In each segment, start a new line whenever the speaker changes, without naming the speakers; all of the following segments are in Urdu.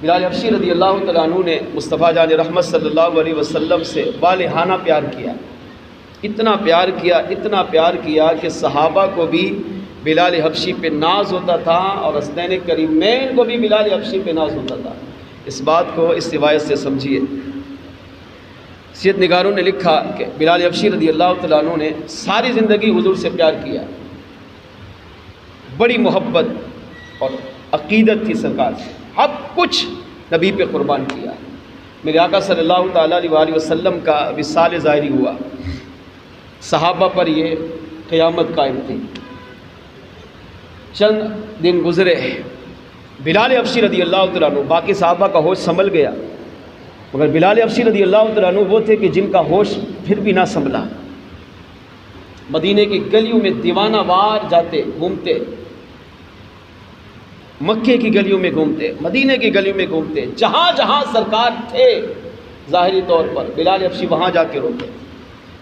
بلال حبشی رضی اللہ تعالیٰ عنہ نے مصطفیٰ جان رحمت صلی اللہ علیہ وسلم سے والہانہ پیار کیا، اتنا پیار کیا کہ صحابہ کو بھی بلال حبشی پہ ناز ہوتا تھا اور حسنین کریمین کو بھی بلال حبشی پہ ناز ہوتا تھا۔ اس بات کو اس روایت سے سمجھیے۔ سیرت نگاروں نے لکھا کہ بلال حبشی رضی اللہ تعالیٰ عنہ نے ساری زندگی حضور سے پیار کیا، بڑی محبت اور عقیدت تھی سرکار سے، اب کچھ نبی پہ قربان کیا۔ میرے آقا صلی اللہ تعالیٰ علیہ وسلم کا وصال ظاہری ہوا، صحابہ پر یہ قیامت قائم تھی۔ چند دن گزرے، بلال حبشی رضی اللہ تعالیٰ عنہ، باقی صحابہ کا ہوش سنبھل گیا، مگر بلال حبشی رضی اللہ تعالیٰ عنہ وہ تھے کہ جن کا ہوش پھر بھی نہ سنبھلا۔ مدینے کی گلیوں میں دیوانہ وار جاتے گھومتے، مکے کی گلیوں میں گھومتے، مدینے کی گلیوں میں گھومتے، جہاں جہاں سرکار تھے ظاہری طور پر بلال حبشی وہاں جا کے روتے۔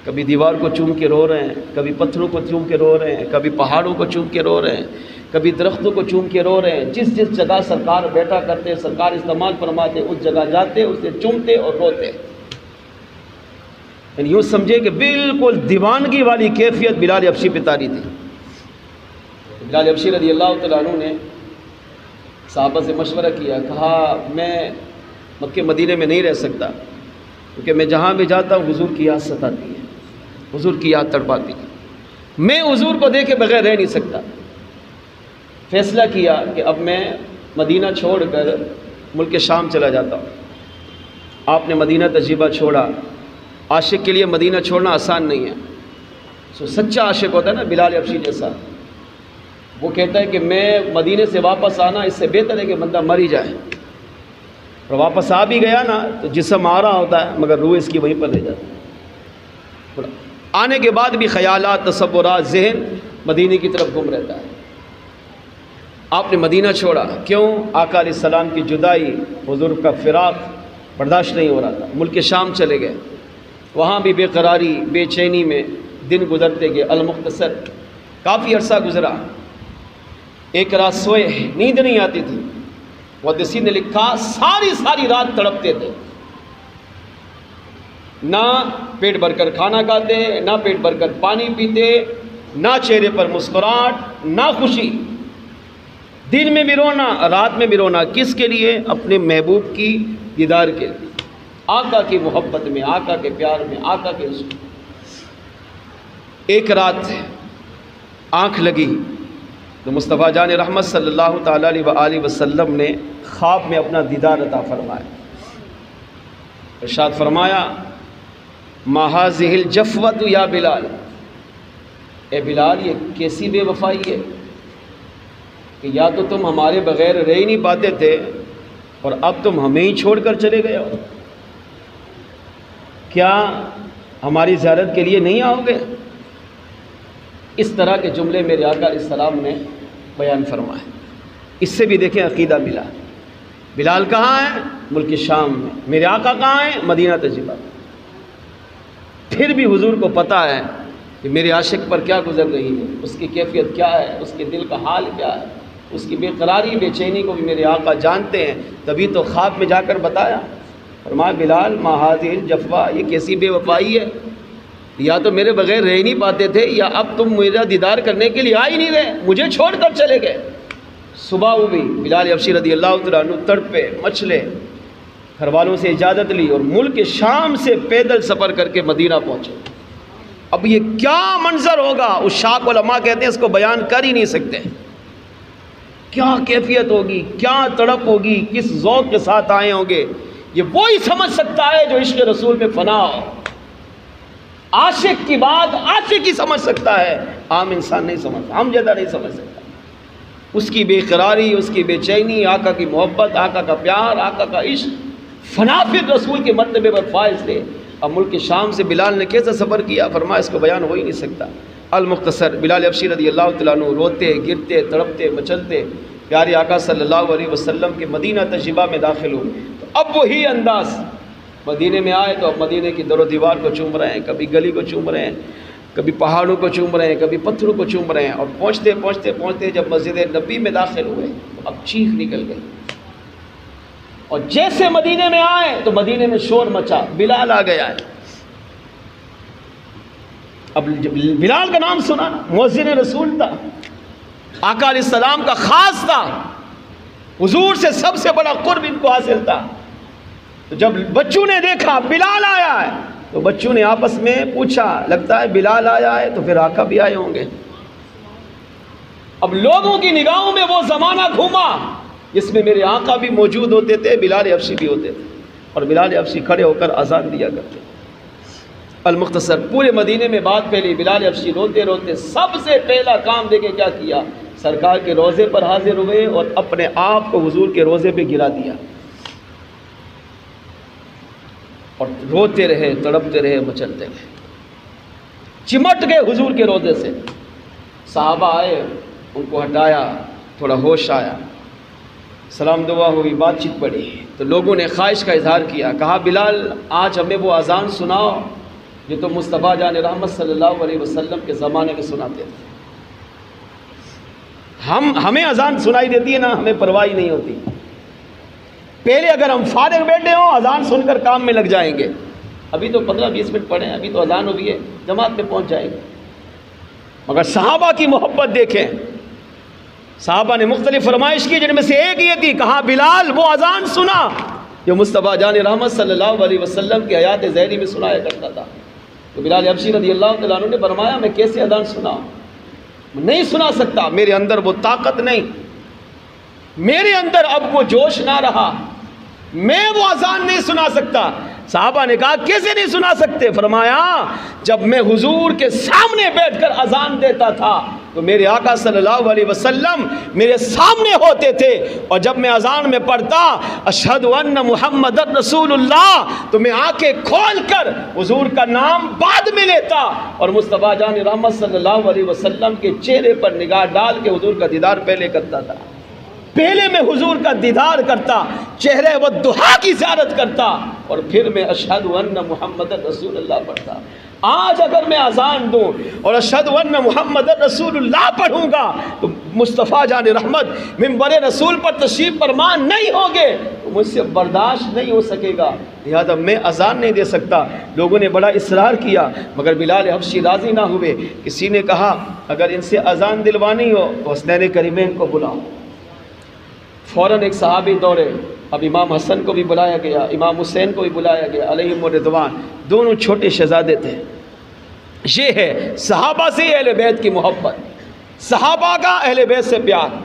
کبھی دیوار کو چوم کے رو رہے ہیں، کبھی پتھروں کو چوم کے رو رہے ہیں، کبھی پہاڑوں کو چوم کے رو رہے ہیں، کبھی درختوں کو چوم کے رو رہے ہیں۔ جس جس جگہ سرکار بیٹھا کرتے، سرکار استعمال فرماتے، اس جگہ جاتے، اسے چومتے اور روتے۔ یعنی یوں سمجھے کہ بالکل دیوانگی والی کیفیت بلال حبشی پہ طاری تھی۔ بلال حبشی رضی اللہ تعالیٰ عنہ نے صحابہ سے مشورہ کیا، کہا میں مکہ مدینے میں نہیں رہ سکتا، کیونکہ میں جہاں بھی جاتا ہوں حضور کی یاد ستاتی ہے، حضور کی یاد تڑپاتی ہے، میں حضور کو دیکھے بغیر رہ نہیں سکتا۔ فیصلہ کیا کہ اب میں مدینہ چھوڑ کر ملک شام چلا جاتا ہوں۔ آپ نے مدینہ تجربہ چھوڑا۔ عاشق کے لیے مدینہ چھوڑنا آسان نہیں ہے، سچا عاشق ہوتا ہے نا بلال حبشی جیسا، وہ کہتا ہے کہ میں مدینے سے واپس آنا اس سے بہتر ہے کہ بندہ مر ہی جائے۔ اور واپس آ بھی گیا نا تو جسم آ رہا ہوتا ہے مگر روح اس کی وہیں پر رہ جاتی ہے، آنے کے بعد بھی خیالات، تصورات، ذہن مدینے کی طرف گم رہتا ہے۔ آپ نے مدینہ چھوڑا، کیوں؟ آقا علیہ السلام کی جدائی، حضور کا فراق برداشت نہیں ہو رہا تھا۔ ملک شام چلے گئے، وہاں بھی بے قراری، بے چینی میں دن گزرتے گئے۔ المختصر کافی عرصہ گزرا، ایک رات سوئے، نیند نہیں آتی تھی۔ محدثین نے لکھا ساری رات تڑپتے تھے، نہ پیٹ بھر کر کھانا کھاتے، نہ پیٹ بھر کر پانی پیتے، نہ چہرے پر مسکراہٹ، نہ خوشی۔ دن میں بھی رونا، رات میں بھی رونا، کس کے لیے؟ اپنے محبوب کی دیدار کے لیے، آقا کی محبت میں، آقا کے پیار میں، آقا کے عشق میں۔ ایک رات آنکھ لگی تو مصطفیٰ جان رحمت صلی اللہ تعالیٰ علیہ وسلم نے خواب میں اپنا دیدار عطا فرمایا۔ ارشاد فرمایا، ما هذه الجفوۃ یا بلال، اے بلال یہ کیسی بے وفائی ہے کہ یا تو تم ہمارے بغیر رہ ہی نہیں پاتے تھے اور اب تم ہمیں ہی چھوڑ کر چلے گئے ہو، کیا ہماری زیارت کے لیے نہیں آؤ گے؟ اس طرح کے جملے میرے آقا علیہ السلام نے بیان فرمائے۔ اس سے بھی دیکھیں عقیدہ ملا۔ بلال کہاں ہے؟ ملک شام میں۔ میرے آقا کہاں ہیں؟ مدینہ تجربہ میں۔ پھر بھی حضور کو پتہ ہے کہ میرے عاشق پر کیا گزر رہی ہے، اس کی کیفیت کیا ہے، اس کے دل کا حال کیا ہے، اس کی بے قراری، بے چینی کو بھی میرے آقا جانتے ہیں، تبھی تو خواب میں جا کر بتایا۔ فرمایا، بلال ما هذه الجفوہ، یہ کیسی بے وفائی ہے، یا تو میرے بغیر رہ ہی نہیں پاتے تھے یا اب تم میرا دیدار کرنے کے لیے آ ہی نہیں رہے، مجھے چھوڑ کر چلے گئے۔ صبح ہوئی، بلال حبشی رضی اللہ تعالیٰ عنہ تڑپے مچلے، گھر والوں سے اجازت لی اور ملک شام سے پیدل سفر کر کے مدینہ پہنچے۔ اب یہ کیا منظر ہوگا، اس شاق علماء کہتے ہیں اس کو بیان کر ہی نہیں سکتے۔ کیا کیفیت ہوگی، کیا تڑپ ہوگی، کس ذوق کے ساتھ آئے ہوں گے، یہ وہی سمجھ سکتا ہے جو عشق رسول میں فنا ہو۔ عاشق کی بات عاشق ہی سمجھ سکتا ہے، عام انسان نہیں سمجھتا، ہم جیسا نہیں سمجھ سکتا۔ اس کی بے قراری، اس کی بے چینی، آقا کی محبت، آقا کا پیار، آقا کا عشق، فنا فی رسول کے مرتبے پر فائز تھے۔ اب ملک شام سے بلال نے کیسا سفر کیا، فرمایا اس کو بیان ہو ہی نہیں سکتا۔ المختصر بلال حبشی رضی اللہ تعالیٰ عنہ روتے، گرتے، تڑپتے، مچلتے پیارے آقا صلی اللہ علیہ وسلم کے مدینہ تجربہ میں داخل ہوئے۔ تو اب وہی انداز، مدینے میں آئے تو اب مدینے کی در و دیوار کو چوم رہے ہیں، کبھی گلی کو چوم رہے ہیں، کبھی پہاڑوں کو چوم رہے ہیں، کبھی پتھروں کو چوم رہے ہیں، اور پہنچتے پہنچتے جب مسجد نبی میں داخل ہوئے تو اب چیخ نکل گئی، اور جیسے مدینے میں آئے تو مدینے میں شور مچا، بلال آ گیا ہے۔ اب بلال کا نام سنا نا، مؤذن رسول تھا، آقا علیہ السلام کا خاص تھا، حضور سے سب سے بڑا قرب ان کو حاصل تھا۔ تو جب بچوں نے دیکھا بلال آیا ہے تو بچوں نے آپس میں پوچھا، لگتا ہے بلال آیا ہے تو پھر آقا بھی آئے ہوں گے۔ اب لوگوں کی نگاہوں میں وہ زمانہ گھوما جس میں میرے آقا بھی موجود ہوتے تھے، بلال حبشی بھی ہوتے تھے، اور بلال حبشی کھڑے ہو کر اذان دیا کرتے تھے۔ المختصر، پورے مدینے میں بات پھیلی، بلال حبشی روتے روتے سب سے پہلا کام دیکھے کیا کیا، سرکار کے روضے پر حاضر ہوئے اور اپنے آپ کو حضور کے روضے پہ گرا دیا، اور روتے رہے، تڑپتے رہے، مچلتے رہے، چمٹ گئے حضور کے روضے سے۔ صحابہ آئے، ان کو ہٹایا، تھوڑا ہوش آیا، سلام دعا ہوئی، بات چیت پڑی، تو لوگوں نے خواہش کا اظہار کیا، کہا بلال آج ہمیں وہ اذان سناؤ جو تو مصطفیٰ جان رحمت صلی اللہ علیہ وسلم کے زمانے میں سناتے تھے۔ ہمیں اذان سنائی دیتی ہے نا، ہمیں پرواہ نہیں ہوتی، پہلے اگر ہم فارغ بیٹھے ہوں اذان سن کر کام میں لگ جائیں گے، ابھی تو 15-20 منٹ پڑھیں، ابھی تو اذان ہوئی ہے، جماعت میں پہنچ جائیں گے۔ مگر صحابہ کی محبت دیکھیں، صحابہ نے مختلف فرمائش کی، جن میں سے ایک یہ تھی، کہا بلال وہ اذان سنا جو مصطفیٰ جان رحمت صلی اللہ علیہ وسلم کی حیات ظاہری میں سنایا کرتا تھا۔ تو بلال حبشی رضی اللہ تعالیٰ عنہ نے فرمایا میں کیسے اذان سناؤں، نہیں سنا سکتا، میرے اندر وہ طاقت نہیں، میرے اندر اب وہ جوش نہ رہا، میں وہ اذان نہیں سنا سکتا۔ صحابہ نے کہا کیسے نہیں سنا سکتے؟ فرمایا جب میں حضور کے سامنے بیٹھ کر اذان دیتا تھا تو میرے آقا صلی اللہ علیہ وسلم میرے سامنے ہوتے تھے، اور جب میں اذان میں پڑھتا اشہد ان محمد رسول اللہ تو میں آنکھیں کھول کر حضور کا نام بعد میں لیتا، اور مصطفیٰ جان رحمت صلی اللہ علیہ وسلم کے چہرے پر نگاہ ڈال کے حضور کا دیدار پہلے کرتا تھا، پہلے میں حضور کا دیدار کرتا، چہرے والضحیٰ کی زیارت کرتا، اور پھر میں اشہد ان محمد رسول اللہ پڑھتا۔ آج اگر میں اذان دوں اور اشہد ان محمد رسول اللہ پڑھوں گا تو مصطفیٰ جان رحمت منبر رسول پر تشریف فرمان نہیں ہوگے، تو مجھ سے برداشت نہیں ہو سکے گا، لہذا میں اذان نہیں دے سکتا۔ لوگوں نے بڑا اصرار کیا مگر بلال حبشی راضی نہ ہوئے۔ کسی نے کہا اگر ان سے اذان دلوانی ہو تو حسنین کریمین کو بلاؤ۔ فوراً ایک صحابی دوڑے، اب امام حسن کو بھی بلایا گیا، امام حسین کو بھی بلایا گیا علیہم الرضوان، دونوں چھوٹے شہزادے تھے۔ یہ ہے صحابہ سے اہل بیت کی محبت، صحابہ کا اہل بیت سے پیار۔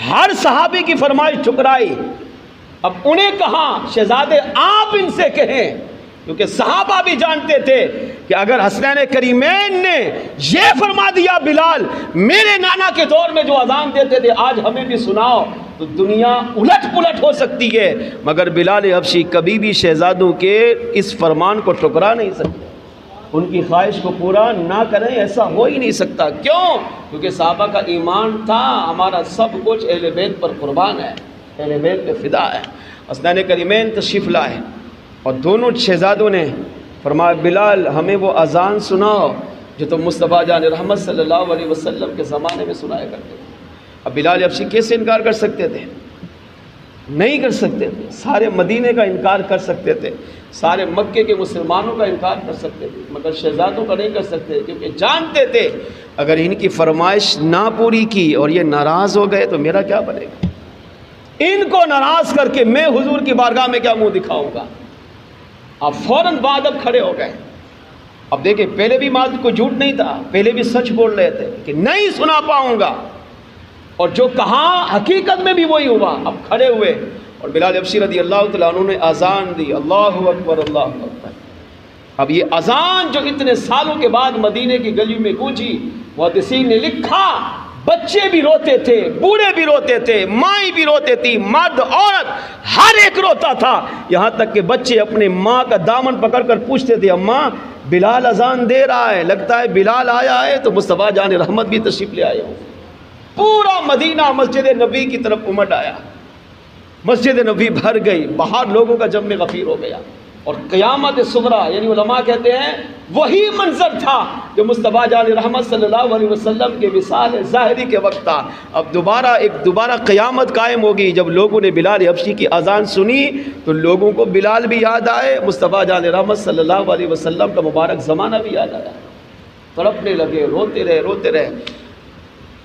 ہر صحابی کی فرمائش ٹھکرائی، اب انہیں کہا شہزادے آپ ان سے کہیں، کیونکہ صحابہ بھی جانتے تھے کہ اگر حسنین کریمین نے یہ فرما دیا بلال میرے نانا کے دور میں جو اذان دیتے تھے آج ہمیں بھی سناؤ تو دنیا الٹ پلٹ ہو سکتی ہے، مگر بلال حبشی کبھی بھی شہزادوں کے اس فرمان کو ٹکرا نہیں سکتے، ان کی خواہش کو پورا نہ کریں، ایسا ہو ہی نہیں سکتا۔ کیوں؟ کیونکہ صحابہ کا ایمان تھا ہمارا سب کچھ اہل بیت پر قربان ہے، اہل بیت پہ فدا ہے۔ حسنین کریمین تشریف لائے اور دونوں شہزادوں نے فرمایا بلال ہمیں وہ اذان سناؤ جو تم مصطفیٰ جان رحمت صلی اللہ علیہ وسلم کے زمانے میں سنایا کرتے تھے۔ اب بلال حبشی کیسے انکار کر سکتے تھے؟ نہیں کر سکتے تھے، سارے مدینے کا انکار کر سکتے تھے، سارے مکے کے مسلمانوں کا انکار کر سکتے تھے، مگر شہزادوں کا نہیں کر سکتے، کیونکہ جانتے تھے اگر ان کی فرمائش نہ پوری کی اور یہ ناراض ہو گئے تو میرا کیا بنے گا، ان کو ناراض کر کے میں حضور کی بارگاہ میں کیا منہ دکھاؤں گا۔ آپ فوراً بعد اب کھڑے ہو گئے۔ اب دیکھیں پہلے بھی مال کو جھوٹ نہیں تھا، پہلے بھی سچ بول رہے تھے کہ نہیں سنا پاؤں گا، اور جو کہا حقیقت میں بھی وہی ہوا۔ اب کھڑے ہوئے اور بلال حبشی رضی اللہ تعالیٰ عنہ نے اذان دی، اللہ اکبر اللہ اکبر۔ اب یہ اذان جو اتنے سالوں کے بعد مدینے کی گلی میں گونجی، محدثین نے لکھا بچے بھی روتے تھے، بوڑھے بھی روتے تھے، مائیں بھی روتے تھی، مرد عورت ہر ایک روتا تھا، یہاں تک کہ بچے اپنے ماں کا دامن پکڑ کر پوچھتے تھے اماں بلال اذان دے رہا ہے، لگتا ہے بلال آیا ہے تو مصطفیٰ جان رحمت بھی تشریف لے آئے ہوں۔ پورا مدینہ مسجد نبی کی طرف امٹ آیا، مسجد نبی بھر گئی، باہر لوگوں کا جم غفیر ہو گیا۔ اور قیامت صغریٰ یعنی علماء کہتے ہیں وہی منظر تھا جو مصطفیٰ جان رحمت صلی اللہ علیہ وسلم کے وصال ظاہری کے وقت تھا۔ اب دوبارہ قیامت قائم ہوگی جب لوگوں نے بلال حبشی کی اذان سنی تو لوگوں کو بلال بھی یاد آئے، مصطفیٰ جان رحمت صلی اللہ علیہ وسلم کا مبارک زمانہ بھی یاد آیا، تڑپنے لگے، روتے رہے۔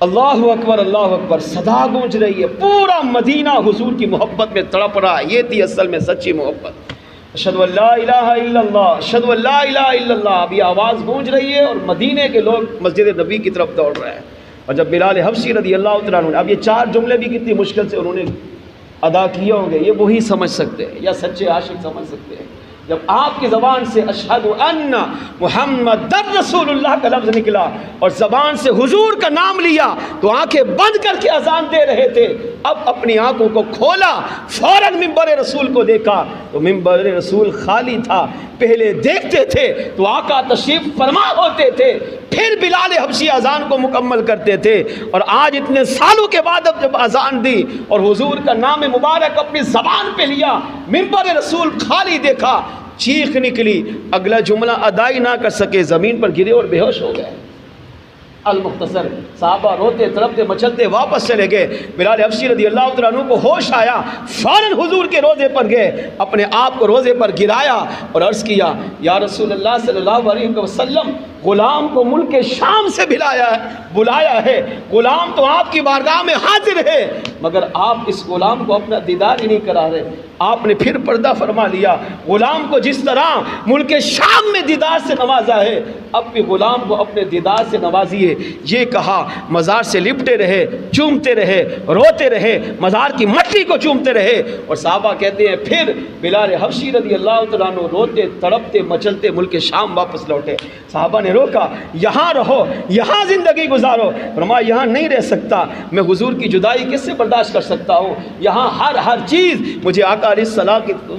اللہ اکبر، صدا گونج رہی ہے، پورا مدینہ حضور کی محبت میں تڑپ رہا ہے۔ یہ تھی اصل میں سچی محبت۔ اشہد ان لا الہ الا اللہ، اشہد ان لا الہ الا اللہ، اب یہ آواز گونج رہی ہے اور مدینے کے لوگ مسجد نبی کی طرف دوڑ رہے ہیں۔ اور جب بلال حبشی رضی اللہ تعالیٰ عنہ، اب یہ 4 جملے بھی کتنی مشکل سے انہوں نے ادا کیے ہوں گے، یہ وہی سمجھ سکتے ہیں یا سچے عاشق سمجھ سکتے ہیں۔ جب آپ کی زبان سے اشہد ان محمد رسول اللہ کا لفظ نکلا اور زبان سے حضور کا نام لیا تو آنکھیں بند کر کے اذان دے رہے تھے، اب اپنی آنکھوں کو کھولا، فوراً منبر رسول کو دیکھا تو منبر رسول خالی تھا۔ پہلے دیکھتے تھے تو آقا تشریف فرما ہوتے تھے، پھر بلال حبشی اذان کو مکمل کرتے تھے، اور آج اتنے سالوں کے بعد اب جب اذان دی اور حضور کا نام مبارک اپنی زبان پہ لیا، منبر رسول خالی دیکھا، چیخ نکلی، اگلا جملہ ادائی نہ کر سکے، زمین پر گرے اور بے ہوش ہو گئے۔ المختصر، صحابہ روتے تڑپتے مچلتے واپس چلے گئے۔ بلال حبشی رضی اللہ تعالیٰ عنہ کو ہوش آیا، فوراً حضور کے روضے پر گئے، اپنے آپ کو روضے پر گرایا اور عرض کیا، یا رسول اللہ صلی اللہ علیہ وسلم، غلام کو ملک شام سے بلایا ہے، غلام تو آپ کی بارگاہ میں حاضر ہے، مگر آپ اس غلام کو اپنا دیدار ہی نہیں کرا رہے۔ آپ نے پھر پردہ فرما لیا، غلام کو جس طرح ملک شام میں دیدار سے نوازا ہے، اب بھی غلام کو اپنے دیدار سے نوازیے۔ یہ کہا، مزار سے لپٹے رہے، چومتے رہے، روتے رہے، مزار کی مٹی کو چومتے رہے۔ اور صحابہ کہتے ہیں پھر بلال حبشی رضی اللہ تعالیٰ عنہ روتے تڑپتے مچلتے ملک شام واپس لوٹے۔ صحابہ نے روکا، یہاں رہو، یہاں زندگی گزارو۔ فرمایا یہاں نہیں رہ سکتا، میں حضور کی جدائی کس سے برداشت کر سکتا ہوں؟ یہاں ہر چیز مجھے آقا علیہ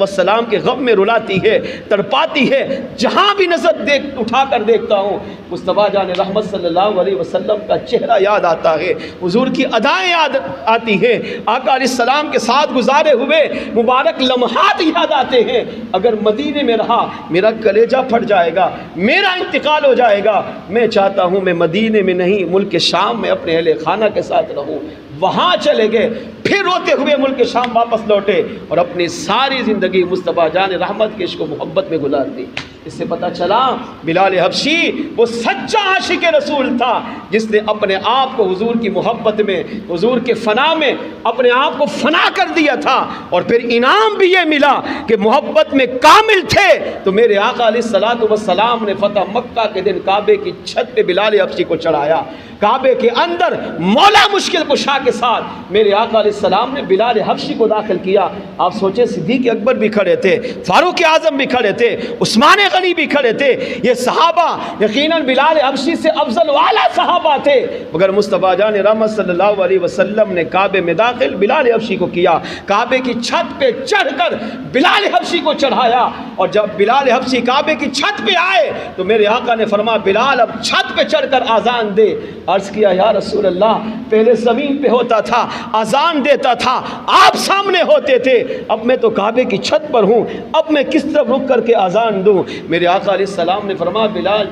السلام کے غم میں رلاتی ہے، تڑپاتی ہے۔ جہاں بھی نظر اٹھا کر دیکھتا ہوں، مصطفیٰ جان رحمت صلی اللہ علیہ وسلم کا چہرہ یاد آتا ہے، حضور کی ادائیں یاد آتی ہیں، آقا علیہ السلام کے ساتھ گزارے ہوئے مبارک لمحات یاد آتے ہیں۔ اگر مدینے میں رہا میرا کلیجہ پھٹ جائے گا، میرا انتقال ہو جائے گا۔ میں چاہتا ہوں میں مدینے میں نہیں، ملک شام میں اپنے اہل خانہ کے ساتھ رہوں۔ وہاں چلے گئے، پھر روتے ہوئے ملک شام واپس لوٹے اور اپنی ساری زندگی مصطفیٰ جان رحمت کے عشق و محبت میں گزار دی۔ اس سے پتہ چلا بلال حبشی وہ سچا عاشق رسول تھا جس نے اپنے آپ کو حضور کی محبت میں، حضور کے فنا میں اپنے آپ کو فنا کر دیا تھا، اور پھر انعام بھی یہ ملا کہ محبت میں کامل تھے تو میرے آقا علیہ الصلوۃ والسلام نے فتح مکہ کے دن کعبے کی چھت پہ بلال حبشی کو چڑھایا۔ کعبے کے اندر مولا مشکل کشا کے ساتھ میرے آقا علیہ السلام نے بلال حبشی کو داخل کیا۔ آپ سوچیں صدیق اکبر بھی کھڑے تھے، فاروق اعظم بھی کھڑے تھے، عثمان غنی بھی کھڑے تھے، یہ صحابہ یقیناً بلال حبشی سے افضل والا صحابہ تھے، مگر مصطفیٰ جان رحمت صلی اللہ علیہ وسلم نے کعبے میں داخل بلال حبشی کو کیا، کعبے کی چھت پہ چڑھ کر بلال حبشی کو چڑھایا۔ اور جب بلال حبشی کعبے کی چھت پہ آئے تو میرے آقا نے فرمایا بلال اب چھت پہ چڑھ کر آذان دے۔ عرض کیا یا رسول اللہ پہلے زمین پہ ہوتا تھا، آذان دیتا تھا، آپ سامنے ہوتے تھے، اب میں تو کعبے کی چھت پر ہوں، اب میں کس طرف رک کر کے آذان دوں؟ میرے آقا علیہ السلام نے فرمایا بلال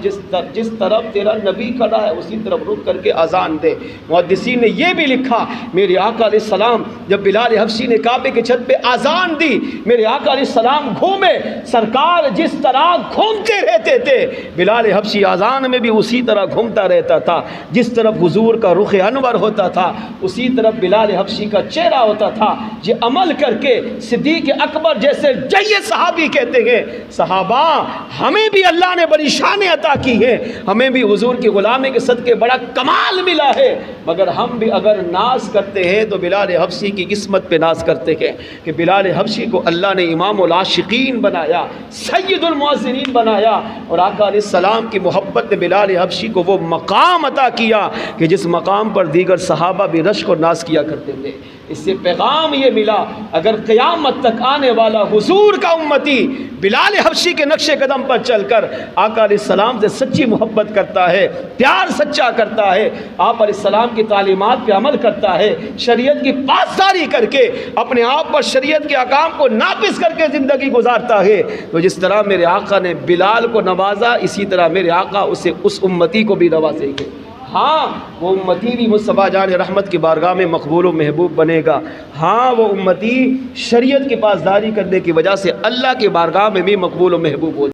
جس طرف تیرا نبی کھڑا ہے اسی طرف رک کر کے آذان دے۔ محدثین نے یہ بھی لکھا میرے آقا علیہ السلام جب بلال حبشی نے کعبے کی چھت پہ آذان دی، میرے آقا علیہ السلام گھومے، سرکار جس طرح گھومتے رہتے تھے بلال حبشی آذان میں بھی اسی طرح گھومتا رہتا تھا، جس طرف حضور کا رخ انور ہوتا تھا اسی طرف بلال حبشی کا چہرہ ہوتا تھا۔ یہ عمل کر کے صدیق اکبر جیسے جیے صحابی کہتے ہیں صحابہ ہمیں بھی اللہ نے بڑی شان عطا کی ہے، ہمیں بھی حضور کی غلامی کے صدقے بڑا کمال ملا ہے، مگر ہم بھی اگر ناز کرتے ہیں تو بلال حبشی کی قسمت پہ ناز کرتے ہیں کہ بلال حبشی کو اللہ نے امام العاشقین بنایا، سید المؤذنین بنایا، اور آقا علیہ السلام کی محبت نے بلال حبشی کو وہ مقام عطا کیا کہ جس مقام پر دیگر صحابہ بھی رشک اور ناز کیا کرتے تھے۔ اس سے پیغام یہ ملا اگر قیامت تک آنے والا حضور کا امتی بلال حبشی کے نقش قدم پر چل کر آقا علیہ السلام سے سچی محبت کرتا ہے، پیار سچا کرتا ہے، آپ علیہ السلام کی کی تعلیمات پہ عمل کرتا ہے، شریعت کی پاسداری کر کے اپنے آپ پر شریعت کے احکام کو نافذ کر کے زندگی گزارتا ہے، تو جس طرح میرے آقا نے بلال کو نوازا، اسی طرح میرے آقا اسے اس امتی کو بھی نوازیں گے۔ ہاں وہ امتی بھی مصطفیٰ جان رحمت کی بارگاہ میں مقبول و محبوب بنے گا، ہاں وہ امتی شریعت کی پاسداری کرنے کی وجہ سے اللہ کی بارگاہ میں بھی مقبول و محبوب ہو